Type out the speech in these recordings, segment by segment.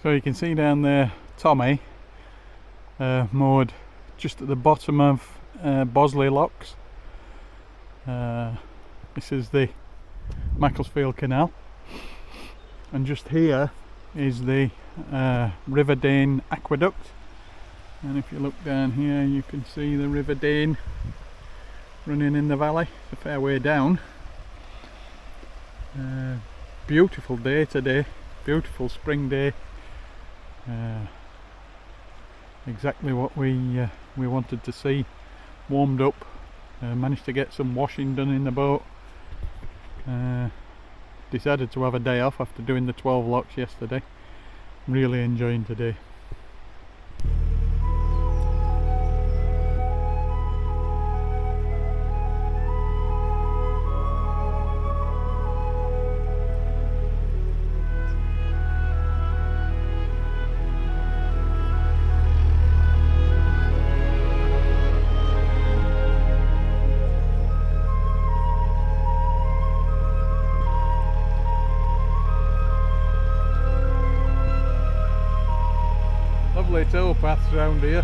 So you can see down there TOMMi moored just at the bottom of Bosley locks. This is the Macclesfield Canal, and just here is the River Dane aqueduct, and if you look down here you can see the River Dane running in the valley. It's a fair way down. Beautiful day today, beautiful spring day. Exactly what we wanted to see. Warmed up, managed to get some washing done in the boat. Decided to have a day off after doing the 12 locks yesterday. Really enjoying today. Lovely towpaths around here.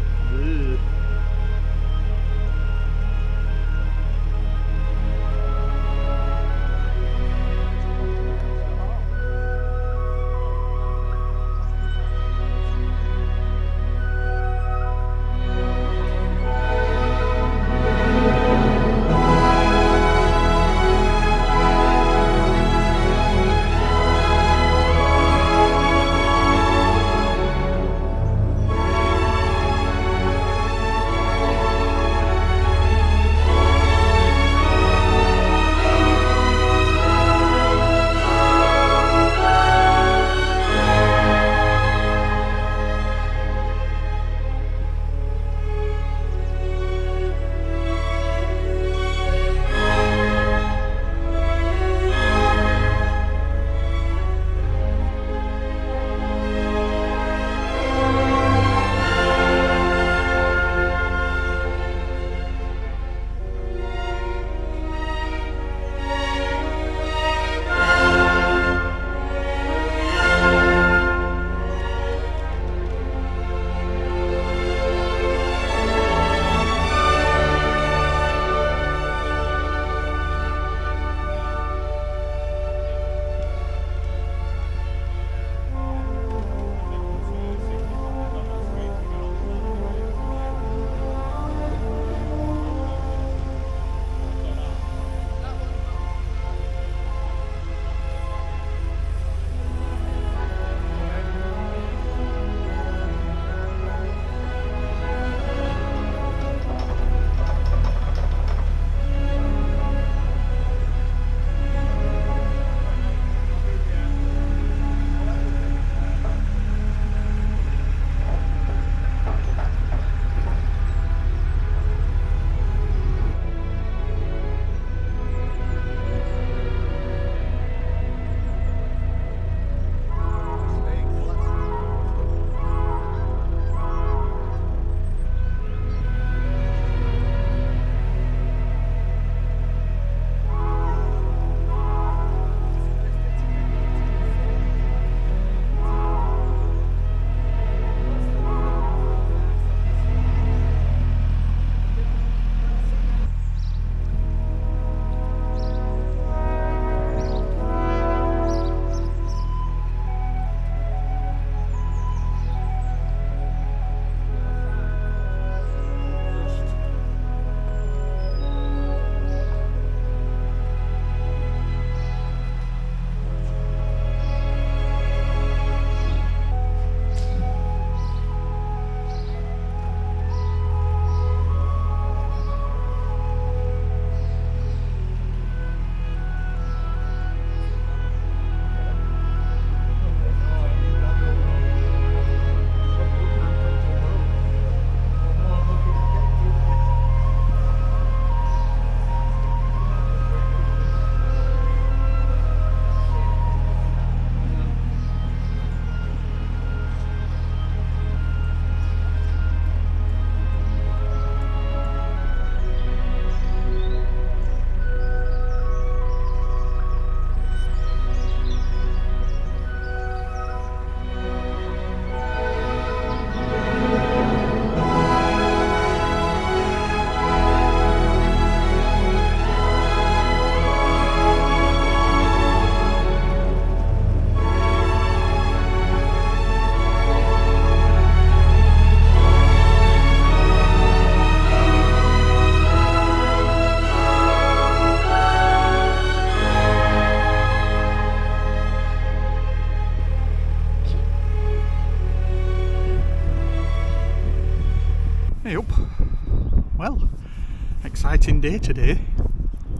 exciting day today.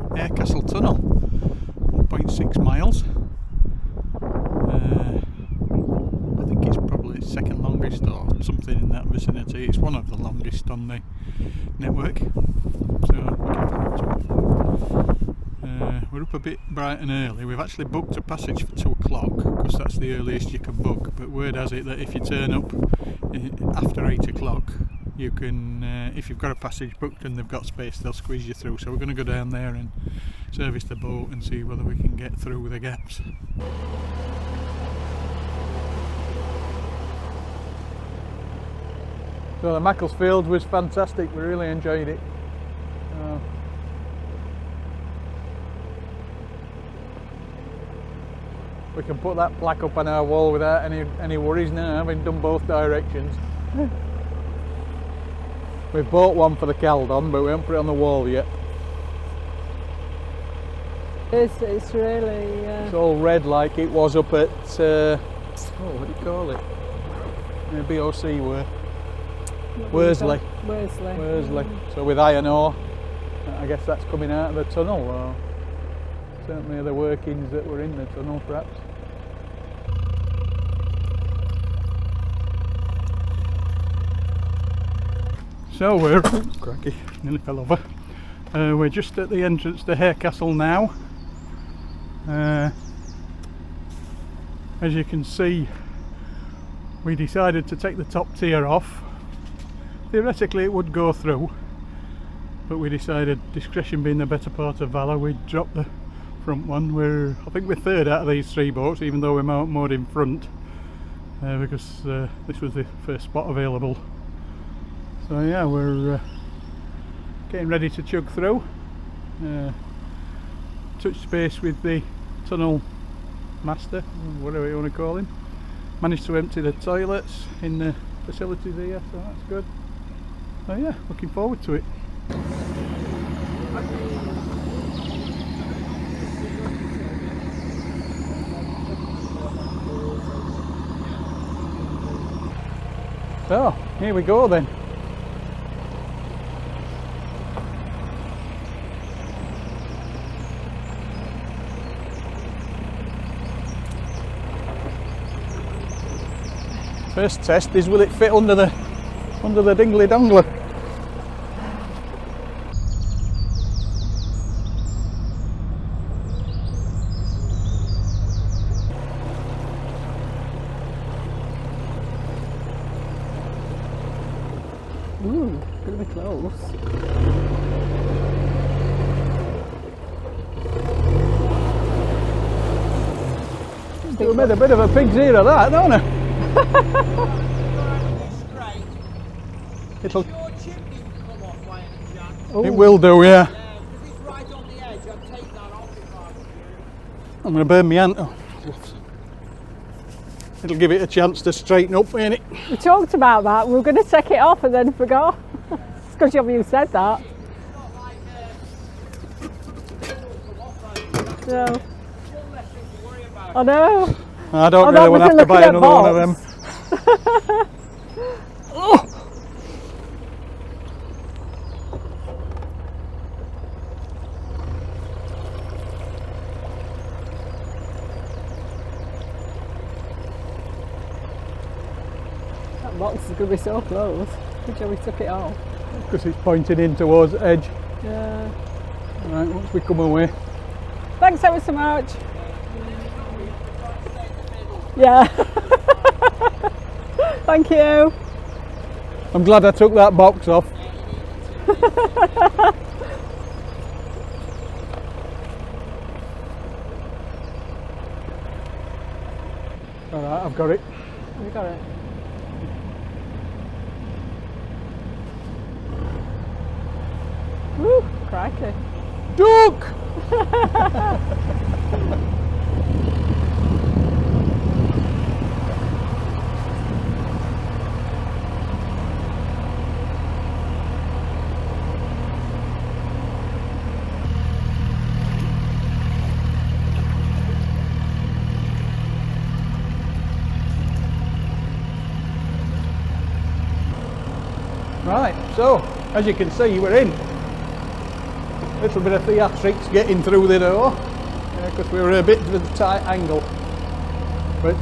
Harecastle Tunnel, 1.6 miles. I think it's probably the second longest or something in that vicinity. It's one of the longest on the network. So looking forward to it. We're up a bit bright and early. We've actually booked a passage for 2 o'clock because that's the earliest you can book. But word has it that if you turn up after 8 o'clock, you can, if you've got a passage booked and they've got space, they'll squeeze you through. So we're going to go down there and service the boat and see whether we can get through the gaps. So the Macclesfield was fantastic. We really enjoyed it. We can put that plaque up on our wall without any worries now, having done both directions. We've bought one for the Caldon, but we haven't put it on the wall yet. It's really... It's all red like it was up at, what do you call it? BOC were. Worsley. Worsley. So with iron ore, I guess that's coming out of the tunnel, or certainly the workings that were in the tunnel perhaps. So we're, cracky, nearly fell over. We're just at the entrance to Harecastle now. As you can see, we decided to take the top tier off. Theoretically it would go through, but we decided, discretion being the better part of valour, we'd drop the front one. I think we're third out of these 3 boats, even though we're moored in front, because this was the first spot available. So yeah, we're getting ready to chug through. Touched base with the tunnel master, whatever you want to call him. Managed to empty the toilets in the facilities here, so that's good. So yeah, looking forward to it. So, here we go then. First test is, will it fit under the dingly dongler? Ooh, gonna be close. You made a bit of a pig's ear of that, don't you? It'll. It will do, yeah. I'm going to burn my hand. Oh. It'll give it a chance to straighten up, ain't it? We talked about that. We were going to take it off and then forgot. It's because you said that. No. I know. I don't really want to have to buy another one of them. Oh. That box is going to be so close. Good job we took it off. Because it's pointing in towards the edge. Yeah. Right, once we come away. Thanks ever so much. Yeah. Thank you. I'm glad I took that box off. Alright, I've got it. You got it. Woo, crikey. Duck! Right, so as you can see, we're in. little bit of theatrics getting through the door because we were a bit of a tight angle. But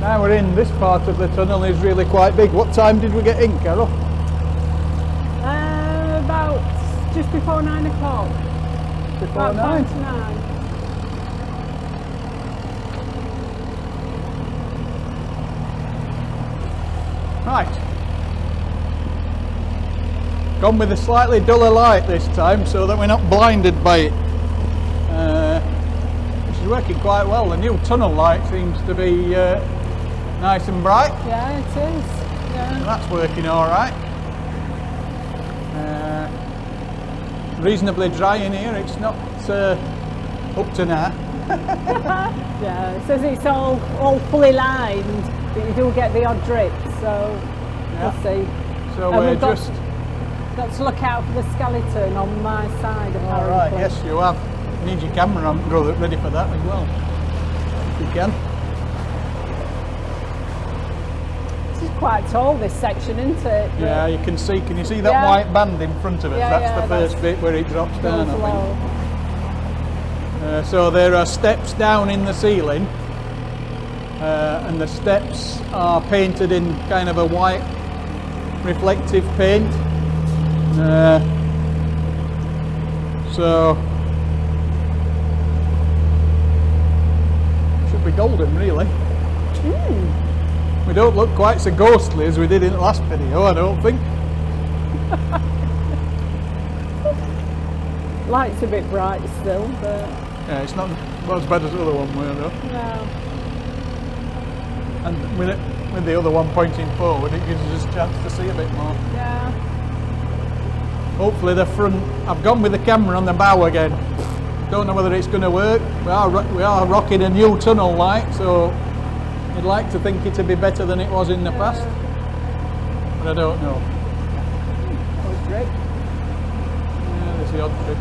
now we're in this part of the tunnel is really quite big. What time did we get in, Carol? About just before 9 o'clock. Before About 9? 5 to 9. Right. Gone with a slightly duller light this time so that we're not blinded by it. Which is working quite well. The new tunnel light seems to be nice and bright. Yeah, it is. Yeah. So that's working alright. Reasonably dry in here, it's not up to now. Yeah, it says it's all fully lined, but you do get the odd drip, so Yeah. we'll see. So And we're we've got- just... Got to look out for the skeleton on my side, apparently. Alright, yes you have. You need your camera on, ready for that as well. If you can. This is quite tall, this section, isn't it? Yeah, you can see. Can you see that Yeah. white band in front of us? Yeah, That's yeah, the first bit where it drops down, Goes I low. think. So there are steps down in the ceiling, and the steps are painted in kind of a white reflective paint. So should be golden, really. We don't look quite so ghostly as we did in the last video, I don't think. Light's a bit bright still, but Yeah, it's not as bad as the other one were though. no. And with the other one pointing forward, it gives us a chance to see a bit more. Yeah. Hopefully the front, I've gone with the camera on the bow again. Don't know whether it's going to work. We are rocking a new tunnel light, so you'd like to think it'd be better than it was in the past. But I don't know. Oh, drip. Yeah, there's the odd trip.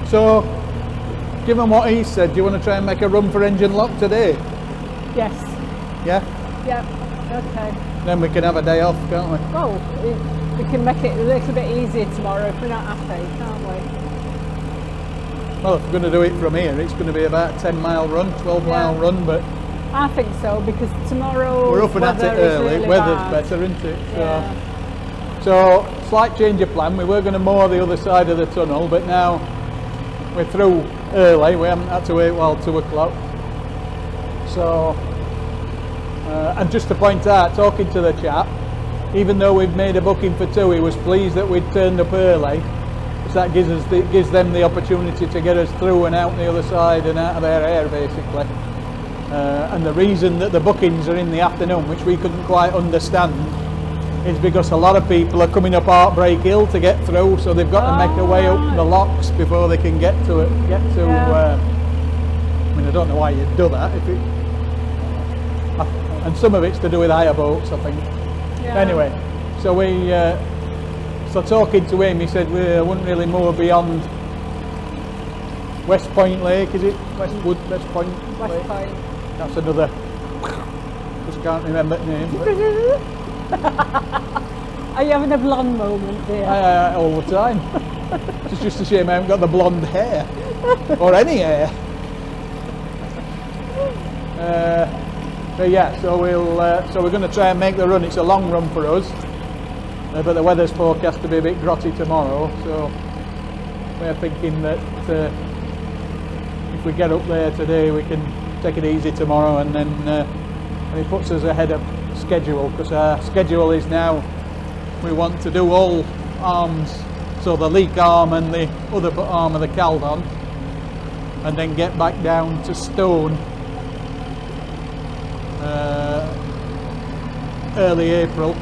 So, given what he said, do you want to try and make a run for engine lock today? Yes. Yeah? Yep. Okay. Then we can have a day off, can't we? Well, we can make it a little bit easier tomorrow if we're not happy, can't we? Well, if we're going to do it from here, it's going to be about a 10-mile run, 12-mile Yeah. run, but I think so, because tomorrow we're up and at it early. Weather's better, isn't it? Yeah. So, slight change of plan. We were going to moor the other side of the tunnel, but now we're through early. We haven't had to wait till 2 o'clock. So, and just to point out, talking to the chap, even though we've made a booking for 2, he was pleased that we'd turned up early. So that gives them the opportunity to get us through and out the other side and out of their hair, basically. And the reason that the bookings are in the afternoon, which we couldn't quite understand, is because a lot of people are coming up Heartbreak Hill to get through, so they've got to make their way up the locks before they can get to it. Yeah. I mean, I don't know why you'd do that. And some of it's to do with hire boats, I think. Yeah. Anyway, so so talking to him, he said we wouldn't really moor beyond West Point Lake, is it? West Point West Lake. Point. That's another. Just can't remember the name. But Are you having a blonde moment, dear? all the time. It's just a shame I haven't got the blonde hair or any hair. But yeah, so we're going to try and make the run. It's a long run for us, but the weather's forecast to be a bit grotty tomorrow. So we're thinking that if we get up there today, we can take it easy tomorrow, and then it puts us ahead of schedule, because our schedule is now we want to do all arms, so the leak arm and the other arm of the Caldon, and then get back down to Stone early April,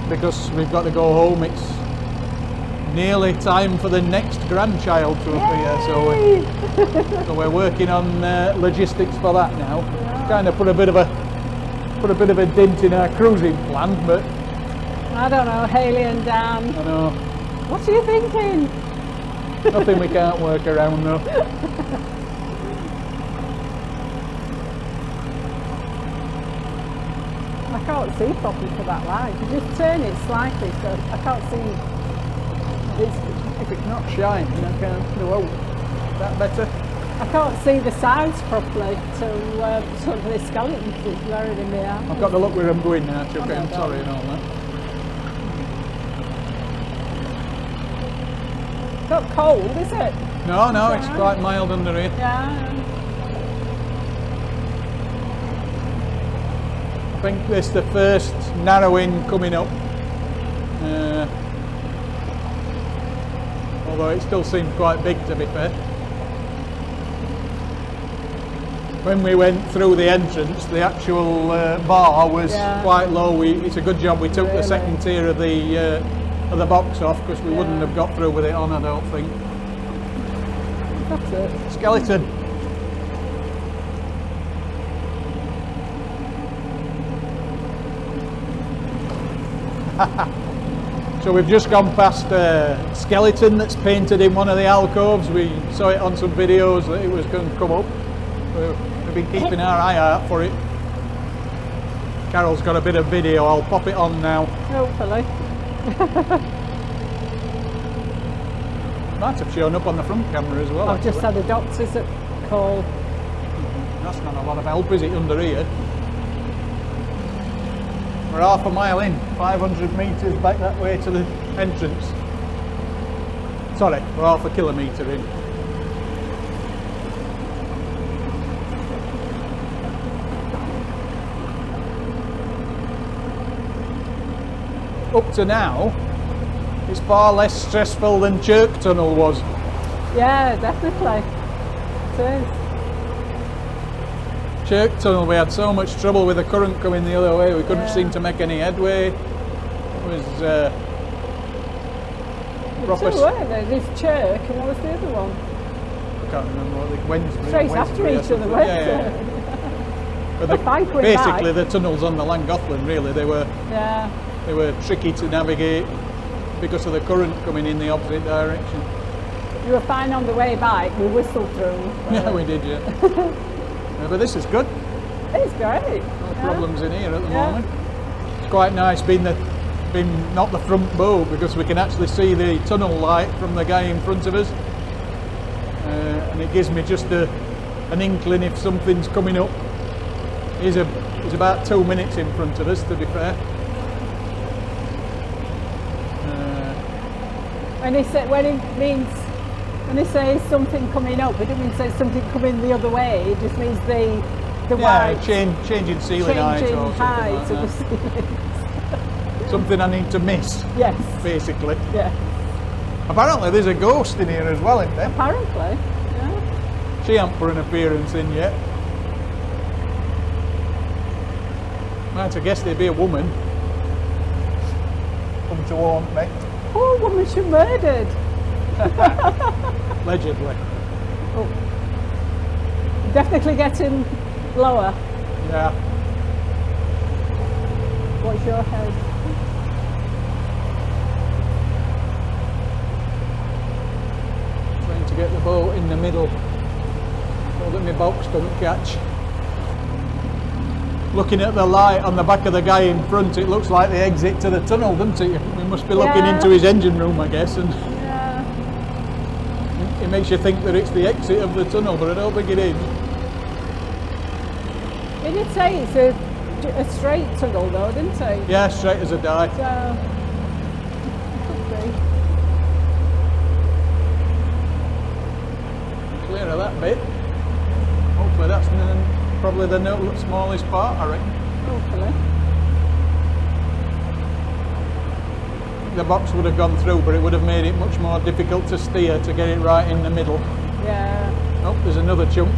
because we've got to go home. It's nearly time for the next grandchild to appear, so we're working on logistics for that now. Yeah. Kind of put a bit of a dent in our cruising plan, but I don't know, Hayley and Dan. I know What are you thinking? nothing we can't work around though. I can't see properly for that light. You just turn it slightly, so I can't see. If it's not shining, I can't. Oh, that better? I can't see the sides properly to sort of the skeletons is buried in the arms. I've got to look where I'm going now, Chuck. Oh, no, I'm sorry don't. and all that. It's not cold, is it? No, no, It's it's alright. quite mild under here. Yeah. I think this is the first narrowing coming up. Although it still seems quite big, to be fair. When we went through the entrance, the actual bar was quite low. It's a good job we took the second tier of the box off, because we wouldn't have got through with it on, I don't think. That's it. Skeleton. So we've just gone past a skeleton that's painted in one of the alcoves. We saw it on some videos that it was going to come up. We've been keeping our eye out for it. Carol's got a bit of video, I'll pop it on now. Hopefully. Might have shown up on the front camera as well. I've just had a doctor's call. That's not a lot of help, is it, under here? We're half a mile in, 500 metres back that way to the entrance. Sorry, we're half a kilometre in. Up to now, it's far less stressful than Chirk Tunnel was. Yeah, definitely. It is. Chirk Tunnel, we had so much trouble with the current coming the other way, we couldn't seem to make any headway. It was proper. Two, weren't there? There's Chirk, and what was the other one? I can't remember what the Wednesday. Straight after each other, weren't they? But basically, the tunnels on the Llangollen, really, they were tricky to navigate because of the current coming in the opposite direction. You were fine on the way back. We whistled through. Yeah, we did, yeah. But this is good. It's great. No problems in here at the moment. It's quite nice being not the front bow, because we can actually see the tunnel light from the guy in front of us, and it gives me just an inkling if something's coming up. He's about 2 minutes in front of us, to be fair. When he says something coming up, it doesn't mean say something coming the other way. It just means the white changing ceiling height or something like of the ceiling. Something I need to miss. Yes. Basically. Yeah. Apparently there's a ghost in here as well, isn't there? Apparently. Yeah. She hasn't put an appearance in yet. Might have guessed there'd be a woman. Come to haunt me. Poor woman, she murdered. Allegedly. Oh. Definitely getting lower. Yeah. What's your head? Trying to get the boat in the middle so that my box doesn't catch. Looking at the light on the back of the guy in front, it looks like the exit to the tunnel, doesn't it? We must be looking into his engine room, I guess, and it makes you think that it's the exit of the tunnel, but I don't think it is. He did say it's a straight tunnel though, didn't he? Yeah, straight as a die. So, could be. Clear of that bit. Hopefully that's probably the smallest part, I reckon. Hopefully. The box would have gone through, but it would have made it much more difficult to steer to get it right in the middle. Yeah. Oh, there's another chunk.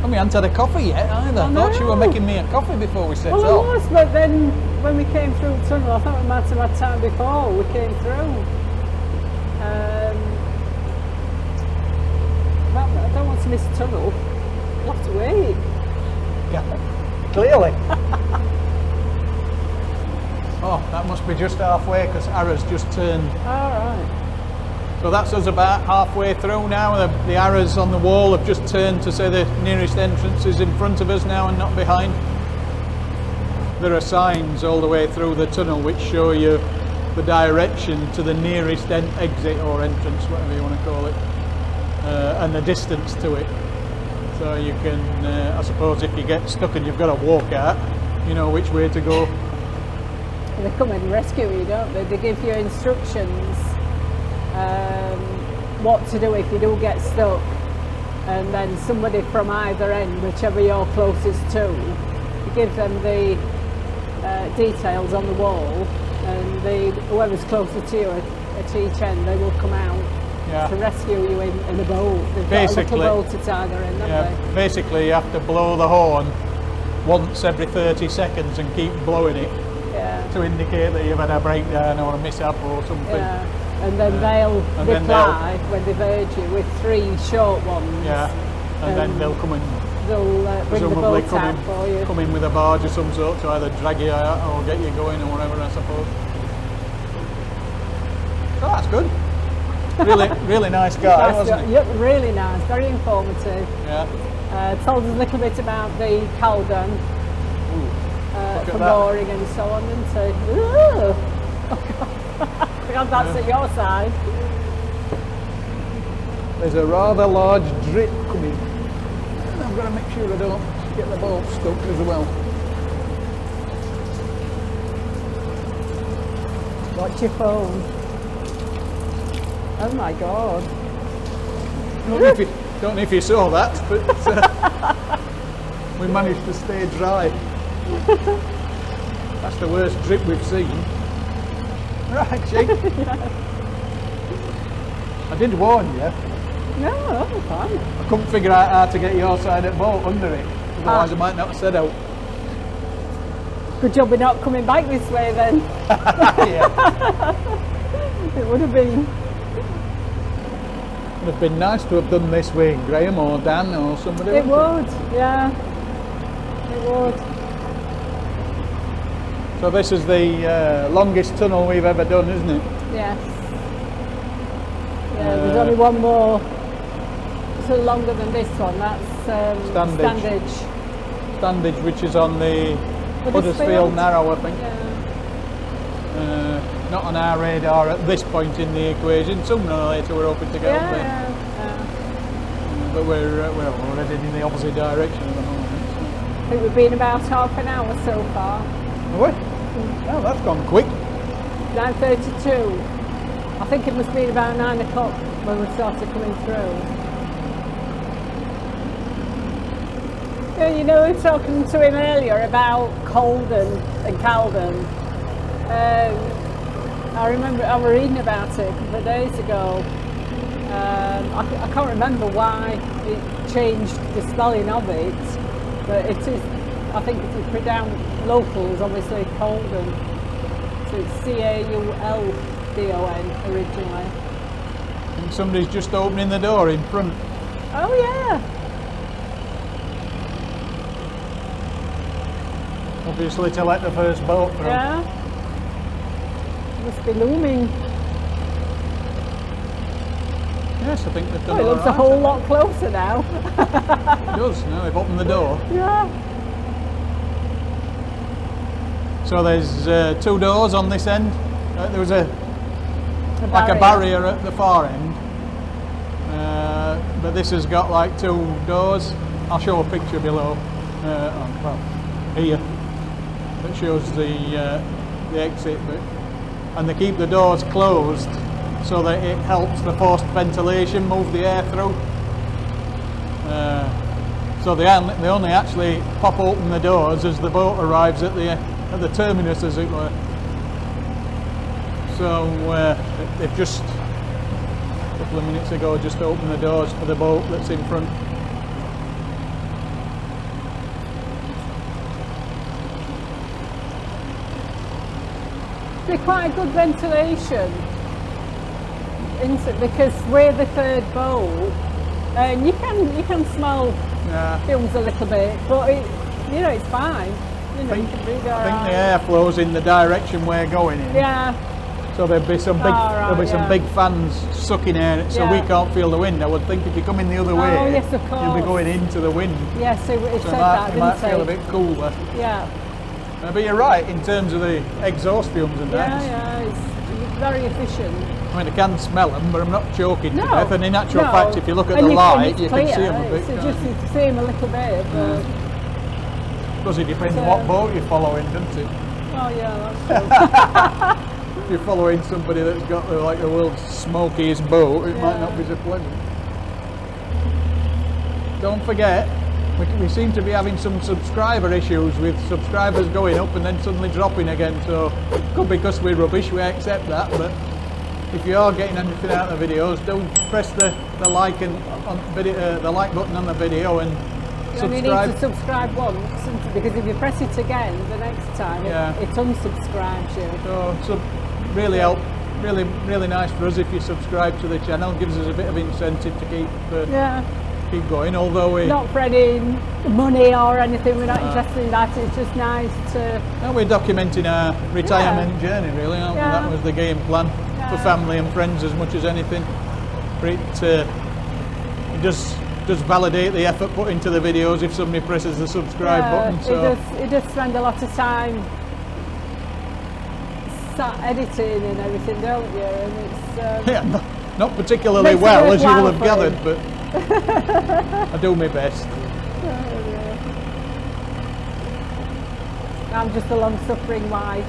We hadn't had a coffee yet either. I thought you were making me a coffee before we set off. Well, it was, but then when we came through the tunnel, I thought we might have had time before we came through. I don't want to miss the tunnel. We'll have to wait. Yeah. clearly. Oh, that must be just halfway because Arra's just turned. All right. So that's us about halfway through now. The arrows on the wall have just turned to say the nearest entrance is in front of us now and not behind. There are signs all the way through the tunnel which show you the direction to the nearest exit or entrance, whatever you want to call it, and the distance to it. So you can, I suppose if you get stuck and you've got to walk out, you know which way to go. They come and rescue you, don't they? They give you instructions what to do if you do get stuck, and then somebody from either end, whichever you're closest to, you give them the details on the wall, and whoever's closer to you at each end, they will come out to rescue you in a boat. They've got a little boat at either end, haven't they? Basically you have to blow the horn once every 30 seconds and keep blowing it to indicate that you've had a breakdown or a mishap or something. Yeah. And then they'll reply when they've heard you with 3 short ones. Yeah, and then they'll come and bring the boat out for you. Come in with a barge of some sort to either drag you out or get you going or whatever, I suppose. So that's good. Really nice guy, wasn't it? Yeah, really nice, very informative. Yeah. Told us a little bit about the cauldron for mooring and so on, didn't he? Ooh. God, that's at your side. There's a rather large drip coming. And I've got to make sure I don't get the boat stuck as well. Watch your phone. Oh my God. Don't know if you saw that, but we managed to stay dry. That's the worst drip we've seen. Right, Jake. I did warn you. No, that was fine. I couldn't figure out how to get your side of the boat under it. Otherwise I might not have set out. Good job we're not coming back this way then. Yeah. It would have been. It would have been nice to have done this way, Graham or Dan or somebody. It would, yeah. It would. So this is the longest tunnel we've ever done, isn't it? Yes. Yeah, there's only one more. It's a longer than this one. That's Standage, which is on the Huddersfield Narrow, I think. Yeah. Not on our radar at this point in the equation. Sooner or later we're hoping to get up there. But we're headed in the opposite direction at the moment. So. I think we've been about half an hour so far. Have we? Oh, that's gone quick. 9:32. I think it must have been about 9 o'clock when we started coming through. Yeah, you know, we were talking to him earlier about Colden and Calden. I remember I was reading about it a couple of days ago. I can't remember why it changed the spelling of it, but it is. I think it is pronounced locals, obviously Colden. So it's Cauldon originally. And somebody's just opening the door in front. Oh yeah. Obviously to let the first boat through. Yeah. Must be looming. Yes, I think they've done it looks a whole lot closer now. It does, now they've opened the door. Yeah. So there's 2 doors on this end. There was a barrier at the far end, but this has got like 2 doors. I'll show a picture below. Here that shows the exit bit, and they keep the doors closed so that it helps the forced ventilation move the air through. So they only actually pop open the doors as the boat arrives at the terminus, as it were. So they've just a couple of minutes ago just opened the doors for the boat that's in front. They're quite good ventilation, because we're the 3rd boat, and you can smell fumes a little bit, but You know, it's fine. You know, you can breathe I think alright. the air flows in the direction we're going in. Yeah. So there'll be some big, there'll be some big fans sucking air, so we can't feel the wind. I would think if you're coming the other way, yes, of course. you'll be going into the wind. Yes, it So said that, you might didn't feel a it? bit cooler. Yeah. But you're right in terms of the exhaust fumes and that. Yeah, it's very efficient. I mean, I can smell them, but I'm not choking to No, death. And in actual no. fact, if you look at And the and light, it's you clear. can see them a bit. It's can't just you? you can see them a little bit, but Because it depends So- what boat you're following, doesn't it? oh yeah, that's true. If you're following somebody that's got like the world's smokiest boat, it might Yeah. not be so pleasant. Don't forget, we seem to be having some subscriber issues with subscribers going up and then suddenly dropping again. So it could be because we're rubbish, we accept that. But if you are getting anything out of the videos, don't press the like and on video, the like button on the video and You only need subscribe. to subscribe once, because if you press it again the next time, Yeah. it unsubscribes you. So really help, really nice for us if you subscribe to the channel. Gives us a bit of incentive to keep going. Although we Not for any money or anything, we're not interested in that. It's just nice to. we're documenting our retirement journey, really, aren't we? Yeah. That was the game plan for Yeah. family and friends as much as anything. For it does validate the effort put into the videos if somebody presses the subscribe button. So It does spend a lot of time sat editing and everything, don't you? And it's yeah, not particularly Makes it well, as you will worthwhile have for gathered, but I do my best. I'm just a long-suffering wife.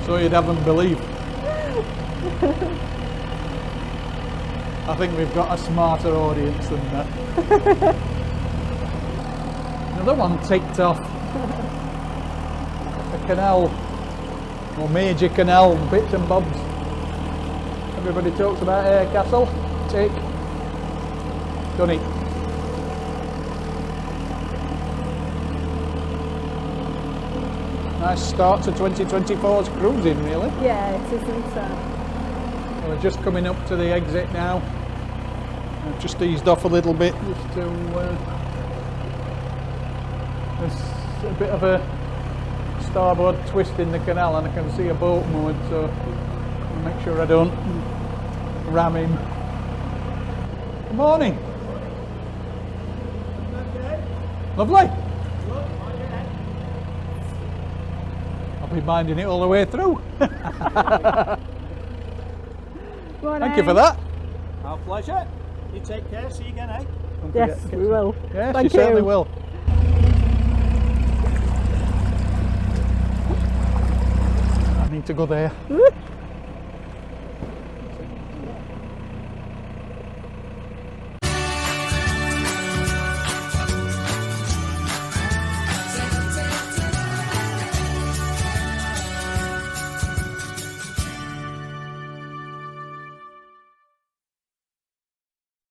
So you'd haven't believed. I think we've got a smarter audience than that. Another one ticked off. A canal, or major canal, bits and bobs. Everybody talks about Harecastle. Tick. Done it. Nice start to 2024's cruising, really. Yeah, it isn't. We're just coming up to the exit now. I've just eased off a little bit just to. There's a bit of a starboard twist in the canal, and I can see a boat moored, so I'll make sure I don't ram him. Good morning. Lovely. I'll be minding it all the way through. Thank you for that. Our pleasure. You take care. See you again, eh? Don't Yes, forget- we will. Yes, Thank you certainly you. will. I need to go there.